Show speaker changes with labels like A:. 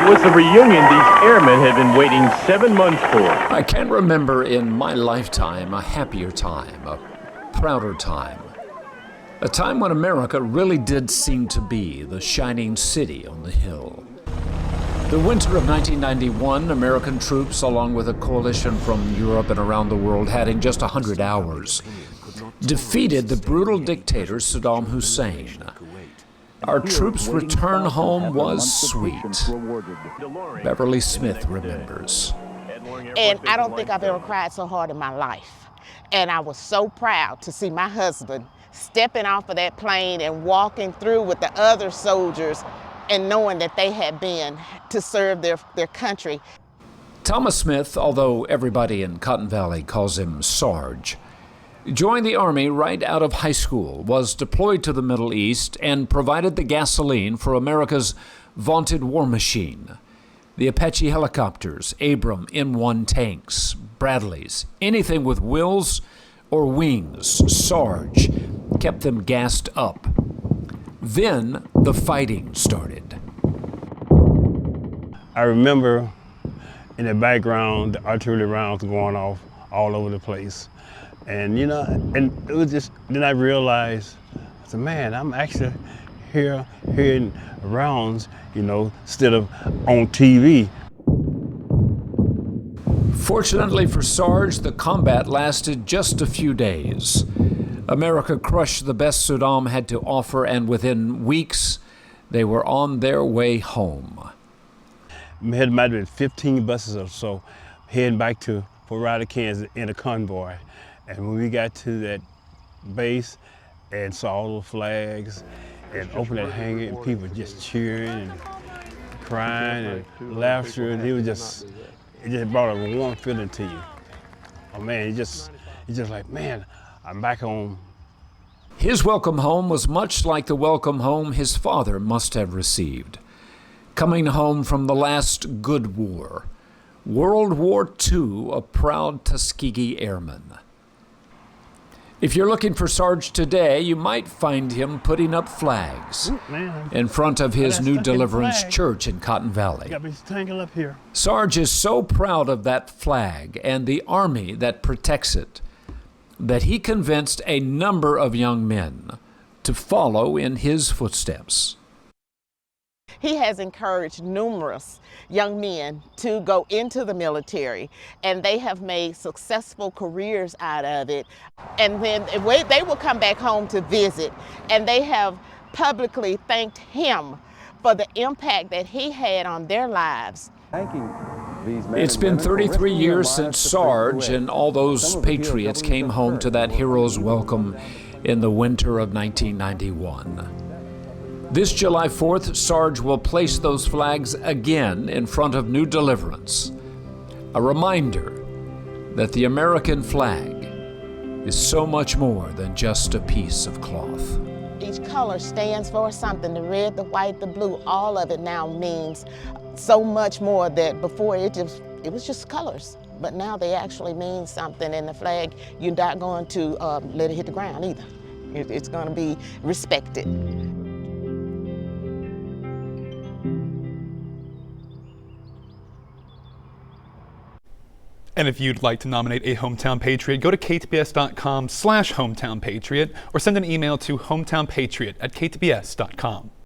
A: It was the reunion these airmen had been waiting 7 months for.
B: I can't remember in my lifetime a happier time, a prouder time. A time when America really did seem to be the shining city on the hill. The winter of 1991, American troops, along with a coalition from Europe and around the world, had in just 100 hours defeated the brutal dictator Saddam Hussein. Our troops' return home was sweet. Beverly Smith remembers.
C: And I don't think I've ever cried so hard in my life. And I was so proud to see my husband stepping off of that plane and walking through with the other soldiers and knowing that they had been to serve their country.
B: Thomas Smith, although everybody in Cotton Valley calls him Sarge, joined the Army right out of high school, was deployed to the Middle East, and provided the gasoline for America's vaunted war machine. The Apache helicopters, Abram M1 tanks, Bradleys, anything with wheels or wings, Sarge kept them gassed up. Then the fighting started.
D: I remember in the background, the artillery rounds going off all over the place. And and it was just, then I realized, I said, man, I'm actually hearing rounds, instead of on TV.
B: Fortunately for Sarge, the combat lasted just a few days. America crushed the best Saddam had to offer, and within weeks, they were on their way home.
D: It might have been 15 buses or so heading back to Fort Riley, Kansas in a convoy. And when we got to that base and saw all the flags and opened that hangar, and people just cheering and crying and laughter, and it just brought a warm feeling to you. Oh man, it's just like, man, I'm back home.
B: His welcome home was much like the welcome home his father must have received. Coming home from the last good war, World War II, a proud Tuskegee airman. If you're looking for Sarge today, you might find him putting up flags in front of his New Deliverance Church in Cotton Valley.
D: Got me tangled up here.
B: Sarge is so proud of that flag and the Army that protects it that he convinced a number of young men to follow in his footsteps.
C: He has encouraged numerous young men to go into the military, and they have made successful careers out of it. And then they will come back home to visit, and they have publicly thanked him for the impact that he had on their lives.
B: It's been 33 years since Sarge and all those patriots came home to that hero's welcome in the winter of 1991. This July 4th, Sarge will place those flags again in front of New Deliverance, a reminder that the American flag is so much more than just a piece of cloth.
C: Each color stands for something. The red, the white, the blue, all of it now means so much more. That before it was just colors, but now they actually mean something. And the flag, you're not going to let it hit the ground either. It's going to be respected.
E: And if you'd like to nominate a Hometown Patriot, go to ktbs.com/hometownpatriot or send an email to hometownpatriot@ktbs.com.